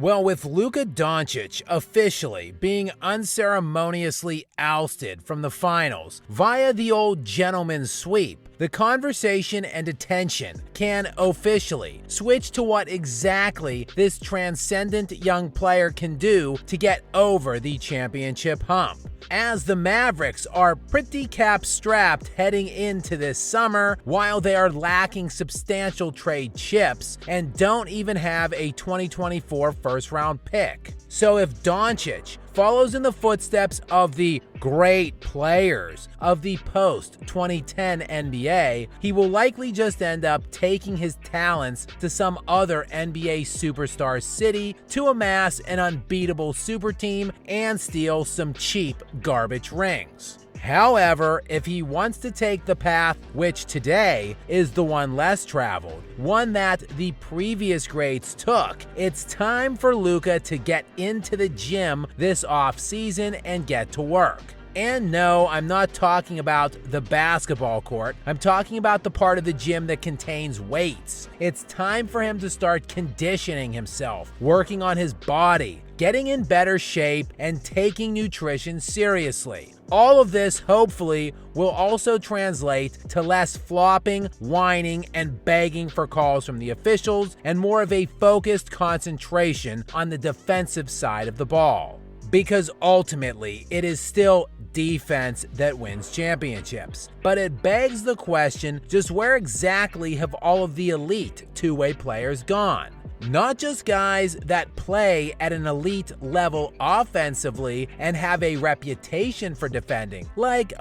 Well, with Luka Doncic officially being unceremoniously ousted from the finals via the old gentleman's sweep, the conversation and attention can officially switch to what exactly this transcendent young player can do to get over the championship hump. As the Mavericks are pretty cap-strapped heading into this summer, while they are lacking substantial trade chips and don't even have a 2024 first-round pick. So if Doncic follows in the footsteps of the great players of the post-2010 NBA, he will likely just end up taking his talents to some other NBA superstar city to amass an unbeatable super team and steal some cheap garbage rings. However, if he wants to take the path which today is the one less traveled, one that the previous greats took, it's time for Luka to get into the gym this offseason and get to work. And no, I'm not talking about the basketball court. I'm talking about the part of the gym that contains weights. It's time for him to start conditioning himself, working on his body, getting in better shape, and taking nutrition seriously. All of this, hopefully, will also translate to less flopping, whining, and begging for calls from the officials, and more of a focused concentration on the defensive side of the ball. Because ultimately, it is still defense that wins championships. But it begs the question, just where exactly have all of the elite two-way players gone? Not just guys that play at an elite level offensively and have a reputation for defending, like,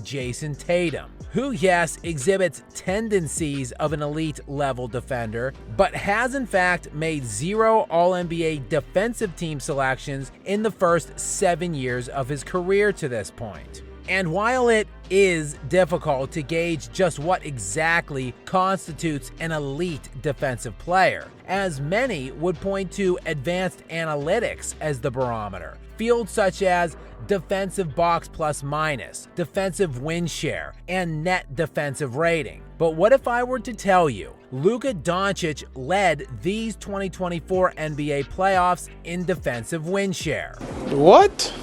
Jason Tatum, who, yes, exhibits tendencies of an elite level defender, but has in fact made 0 All-NBA defensive team selections in the first 7 years of his career to this point. And while it is difficult to gauge just what exactly constitutes an elite defensive player, as many would point to advanced analytics as the barometer, fields such as defensive box plus minus, defensive win share, and net defensive rating. But what if I were to tell you Luka Doncic led these 2024 NBA playoffs in defensive win share? What?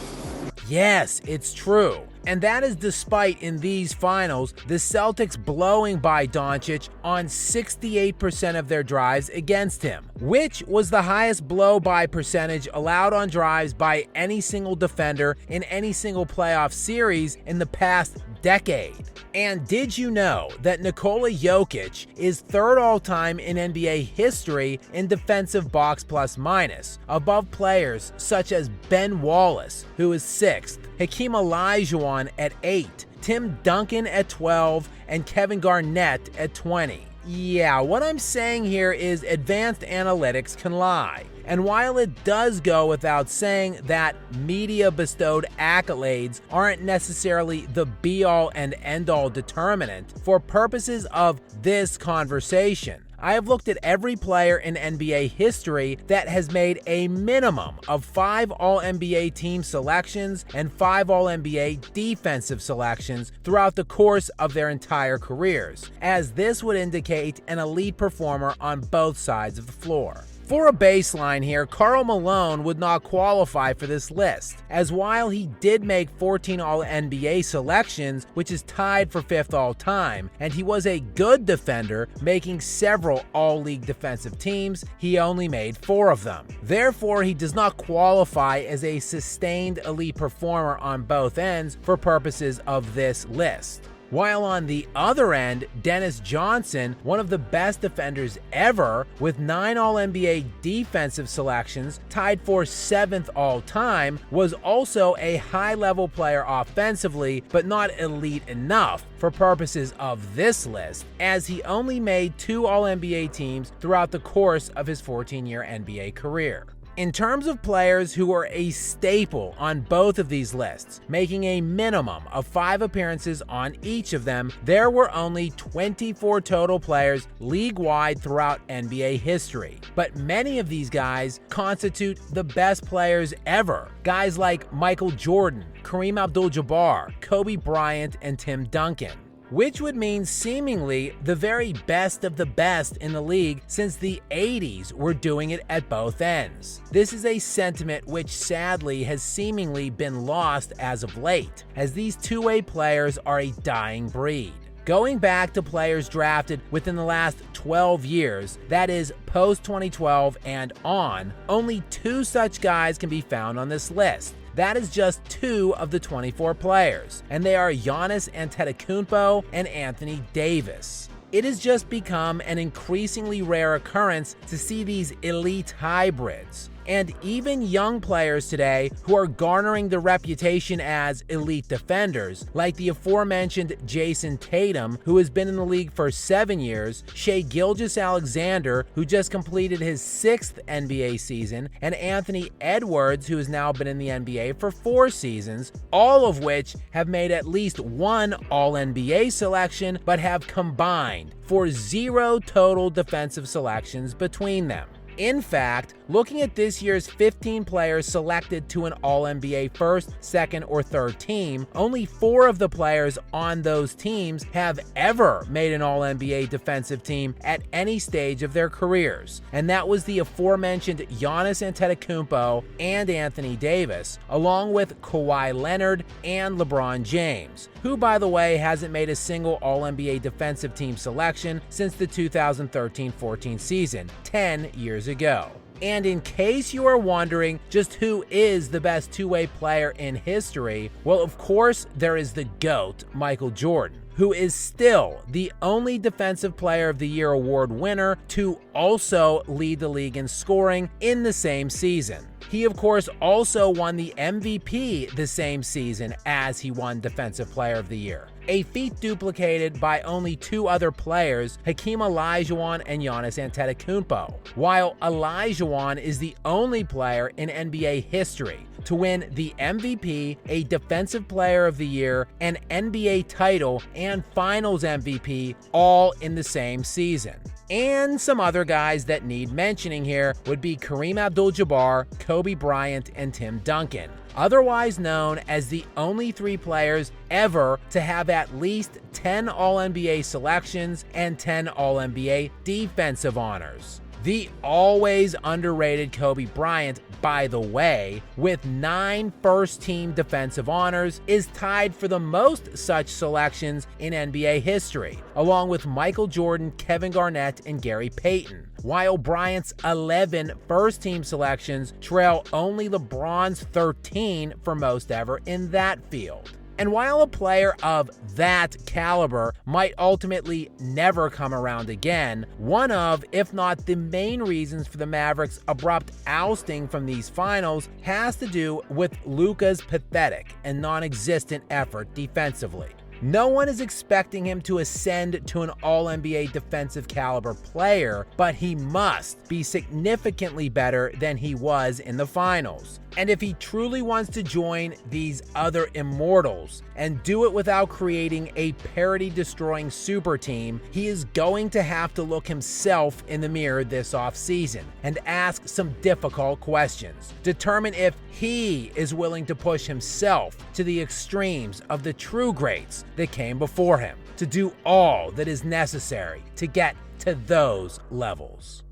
Yes, it's true. And that is despite in these finals, the Celtics blowing by Doncic on 68% of their drives against him, which was the highest blow-by percentage allowed on drives by any single defender in any single playoff series in the past decade. And did you know that Nikola Jokic is third all-time in NBA history in defensive box plus minus, above players such as Ben Wallace, who is 6th, Hakeem Olajuwon at 8, Tim Duncan at 12, and Kevin Garnett at 20. Yeah, what I'm saying here is advanced analytics can lie. And while it does go without saying that media-bestowed accolades aren't necessarily the be-all and end-all determinant for purposes of this conversation, I have looked at every player in NBA history that has made a minimum of 5 All-NBA team selections and 5 All-NBA defensive selections throughout the course of their entire careers, as this would indicate an elite performer on both sides of the floor. For a baseline here, Karl Malone would not qualify for this list, as while he did make 14 All-NBA selections, which is tied for 5th all-time, and he was a good defender, making several All-League defensive teams, he only made 4 of them. Therefore, he does not qualify as a sustained elite performer on both ends for purposes of this list. While on the other end, Dennis Johnson, one of the best defenders ever, with 9 All-NBA defensive selections, tied for 7th all-time, was also a high-level player offensively, but not elite enough for purposes of this list, as he only made 2 All-NBA teams throughout the course of his 14-year NBA career. In terms of players who were a staple on both of these lists, making a minimum of 5 appearances on each of them, there were only 24 total players league-wide throughout NBA history. But many of these guys constitute the best players ever. Guys like Michael Jordan, Kareem Abdul-Jabbar, Kobe Bryant, and Tim Duncan. which would mean seemingly the very best of the best in the league since the 80s were doing it at both ends. This is a sentiment which sadly has seemingly been lost as of late, as these two-way players are a dying breed. Going back to players drafted within the last 12 years, that is post-2012 and on, only 2 such guys can be found on this list. That is just 2 of the 24 players, and they are Giannis Antetokounmpo and Anthony Davis. It has just become an increasingly rare occurrence to see these elite hybrids. And even young players today who are garnering the reputation as elite defenders, like the aforementioned Jason Tatum, who has been in the league for 7 years, Shai Gilgeous-Alexander, who just completed his 6th NBA season, and Anthony Edwards, who has now been in the NBA for 4 seasons, all of which have made at least one All-NBA selection, but have combined for 0 total defensive selections between them. In fact, looking at this year's 15 players selected to an All-NBA first, second, or third team, only 4 of the players on those teams have ever made an All-NBA defensive team at any stage of their careers. And that was the aforementioned Giannis Antetokounmpo and Anthony Davis, along with Kawhi Leonard and LeBron James, who, by the way, hasn't made a single All-NBA defensive team selection since the 2013-14 season, 10 years ago. And in case you are wondering just who is the best two-way player in history, well, of course, there is the GOAT, Michael Jordan, who is still the only Defensive Player of the Year award winner to also lead the league in scoring in the same season. He, of course, also won the MVP the same season as he won Defensive Player of the Year, a feat duplicated by only 2 other players, Hakeem Olajuwon and Giannis Antetokounmpo, while Olajuwon is the only player in NBA history to win the MVP, a Defensive Player of the Year, an NBA title, and Finals MVP all in the same season. And some other guys that need mentioning here would be Kareem Abdul-Jabbar, Kobe Bryant, and Tim Duncan, otherwise known as the only 3 players ever to have at least 10 All-NBA selections and 10 All-NBA defensive honors. The always underrated Kobe Bryant, by the way, with 9 first-team defensive honors, is tied for the most such selections in NBA history, along with Michael Jordan, Kevin Garnett, and Gary Payton, while Bryant's 11 first-team selections trail only LeBron's 13 for most ever in that field. And while a player of that caliber might ultimately never come around again, one of, if not the main reasons for the Mavericks' abrupt ousting from these finals has to do with Luka's pathetic and non-existent effort defensively. No one is expecting him to ascend to an All-NBA defensive caliber player, but he must be significantly better than he was in the finals. And if he truly wants to join these other immortals and do it without creating a parity-destroying super team, he is going to have to look himself in the mirror this offseason and ask some difficult questions. Determine if he is willing to push himself to the extremes of the true greats that came before him, to do all that is necessary to get to those levels.